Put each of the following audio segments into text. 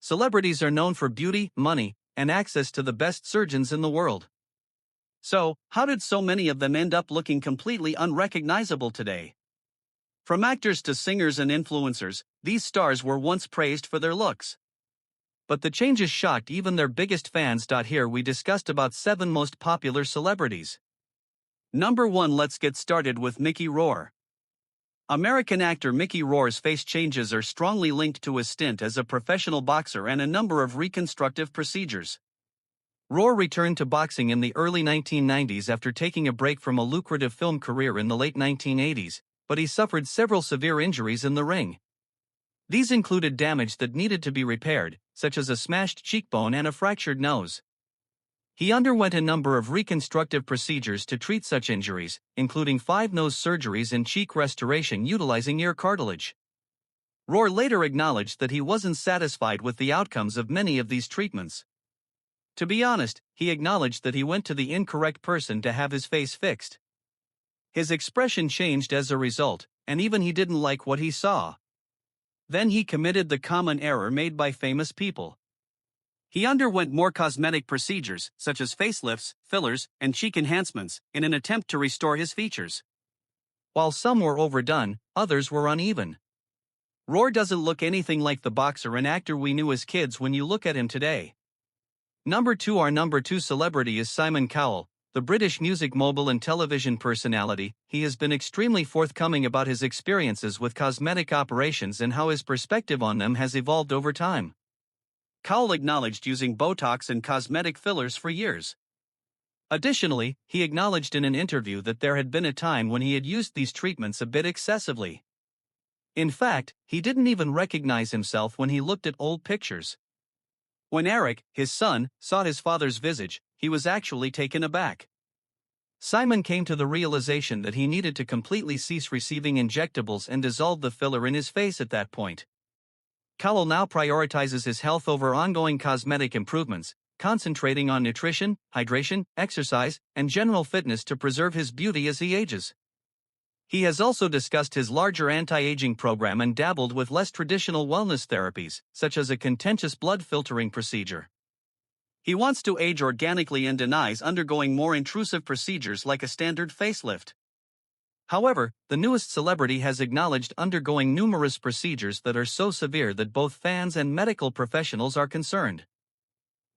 celebrities are known for beauty, money, and access to the best surgeons in the world. So, how did so many of them end up looking completely unrecognizable today? From actors to singers and influencers, these stars were once praised for their looks. But the changes shocked even their biggest fans. Here we discussed about 7 most popular celebrities. Number 1. Let's get started with Mickey Rourke. American actor Mickey Rourke's face changes are strongly linked to his stint as a professional boxer and a number of reconstructive procedures. Rourke returned to boxing in the early 1990s after taking a break from a lucrative film career in the late 1980s, but he suffered several severe injuries in the ring. These included damage that needed to be repaired, such as a smashed cheekbone and a fractured nose. He underwent a number of reconstructive procedures to treat such injuries, including 5 nose surgeries and cheek restoration utilizing ear cartilage. Rourke later acknowledged that he wasn't satisfied with the outcomes of many of these treatments. To be honest, he acknowledged that he went to the incorrect person to have his face fixed. His expression changed as a result, and even he didn't like what he saw. Then he committed the common error made by famous people. He underwent more cosmetic procedures, such as facelifts, fillers, and cheek enhancements, in an attempt to restore his features. While some were overdone, others were uneven. Rourke doesn't look anything like the boxer and actor we knew as kids when you look at him today. Number 2. Our number 2 celebrity is Simon Cowell, the British music mogul and television personality. He has been extremely forthcoming about his experiences with cosmetic operations and how his perspective on them has evolved over time. Cowell acknowledged using Botox and cosmetic fillers for years. Additionally, he acknowledged in an interview that there had been a time when he had used these treatments a bit excessively. In fact, he didn't even recognize himself when he looked at old pictures. When Eric, his son, saw his father's visage, he was actually taken aback. Simon came to the realization that he needed to completely cease receiving injectables and dissolve the filler in his face at that point. Cowell now prioritizes his health over ongoing cosmetic improvements, concentrating on nutrition, hydration, exercise, and general fitness to preserve his beauty as he ages. He has also discussed his larger anti-aging program and dabbled with less traditional wellness therapies, such as a contentious blood filtering procedure. He wants to age organically and denies undergoing more intrusive procedures like a standard facelift. However, the newest celebrity has acknowledged undergoing numerous procedures that are so severe that both fans and medical professionals are concerned.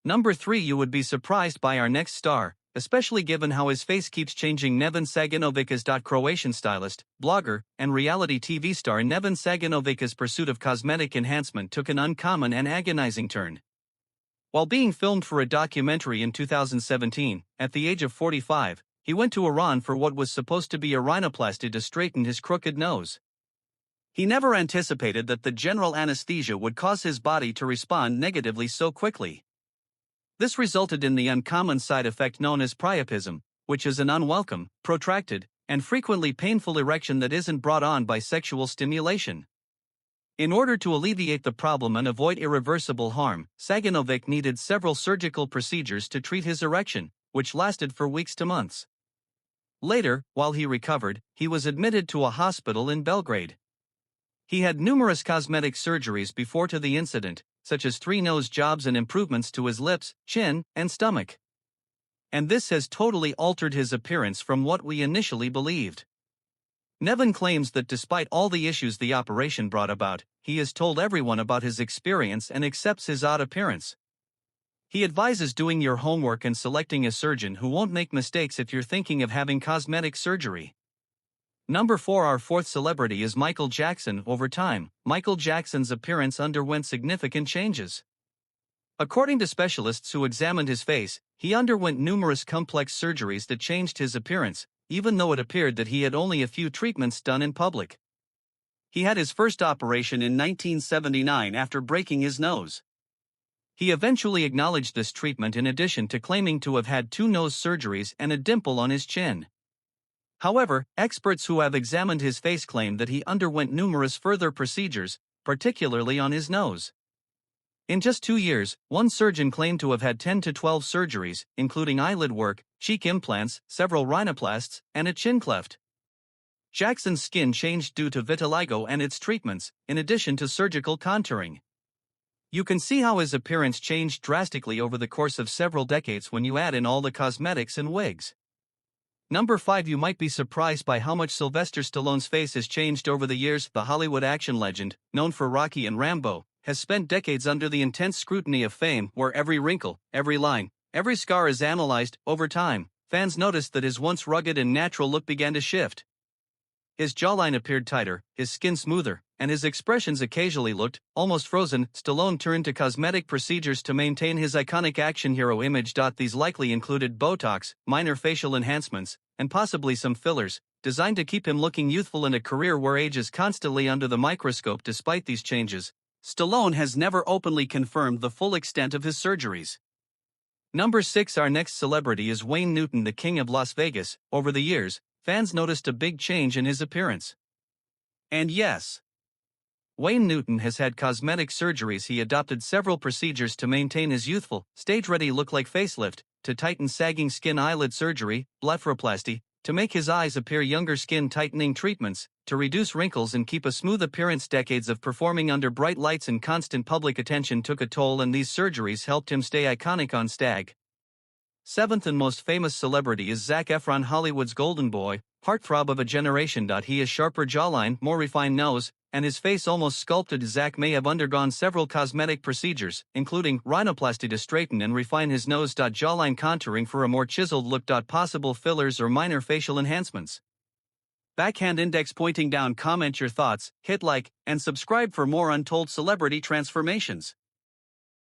Number 3. You would be surprised by our next star, especially given how his face keeps changing. Nevin Saganovich is Croatian stylist, blogger, and reality TV star Nevin Saganovich's pursuit of cosmetic enhancement took an uncommon and agonizing turn. While being filmed for a documentary in 2017, at the age of 45, he went to Iran for what was supposed to be a rhinoplasty to straighten his crooked nose. He never anticipated that the general anesthesia would cause his body to respond negatively so quickly. This resulted in the uncommon side effect known as priapism, which is an unwelcome, protracted, and frequently painful erection that isn't brought on by sexual stimulation. In order to alleviate the problem and avoid irreversible harm, Saganovich needed several surgical procedures to treat his erection, which lasted for weeks to months. Later, while he recovered, he was admitted to a hospital in Belgrade. He had numerous cosmetic surgeries before to the incident, such as 3 nose jobs and improvements to his lips, chin, and stomach. And this has totally altered his appearance from what we initially believed. Nevin claims that despite all the issues the operation brought about, he has told everyone about his experience and accepts his odd appearance. He advises doing your homework and selecting a surgeon who won't make mistakes if you're thinking of having cosmetic surgery. Number 4. Our 4th celebrity is Michael Jackson. Over time, Michael Jackson's appearance underwent significant changes. According to specialists who examined his face, he underwent numerous complex surgeries that changed his appearance, even though it appeared that he had only a few treatments done in public. He had his first operation in 1979 after breaking his nose. He eventually acknowledged this treatment in addition to claiming to have had 2 nose surgeries and a dimple on his chin. However, experts who have examined his face claim that he underwent numerous further procedures, particularly on his nose. In just 2 years, one surgeon claimed to have had 10 to 12 surgeries, including eyelid work, cheek implants, several rhinoplasts, and a chin cleft. Jackson's skin changed due to vitiligo and its treatments, in addition to surgical contouring. You can see how his appearance changed drastically over the course of several decades when you add in all the cosmetics and wigs. Number 5. You might be surprised by how much Sylvester Stallone's face has changed over the years. The Hollywood action legend, known for Rocky and Rambo, has spent decades under the intense scrutiny of fame, where every wrinkle, every line, every scar is analyzed. Over time, fans noticed that his once rugged and natural look began to shift. His jawline appeared tighter, his skin smoother, and his expressions occasionally looked almost frozen. Stallone turned to cosmetic procedures to maintain his iconic action hero image. These likely included Botox, minor facial enhancements, and possibly some fillers, designed to keep him looking youthful in a career where age is constantly under the microscope. Despite these changes, Stallone has never openly confirmed the full extent of his surgeries. Number 6. Our next celebrity is Wayne Newton, the King of Las Vegas. Over the years, fans noticed a big change in his appearance. And yes, Wayne Newton has had cosmetic surgeries. He adopted several procedures to maintain his youthful, stage-ready look, like facelift, to tighten sagging skin, eyelid surgery, blepharoplasty, to make his eyes appear younger, skin tightening treatments, to reduce wrinkles and keep a smooth appearance. Decades of performing under bright lights and constant public attention took a toll, and these surgeries helped him stay iconic on stage. 7th and most famous celebrity is Zac Efron, Hollywood's golden boy, heartthrob of a generation. He has sharper jawline, more refined nose, and his face almost sculpted. Zac may have undergone several cosmetic procedures, including rhinoplasty to straighten and refine his nose, jawline contouring for a more chiseled look, possible fillers or minor facial enhancements. Backhand index pointing down. Comment your thoughts, hit like, and subscribe for more untold celebrity transformations.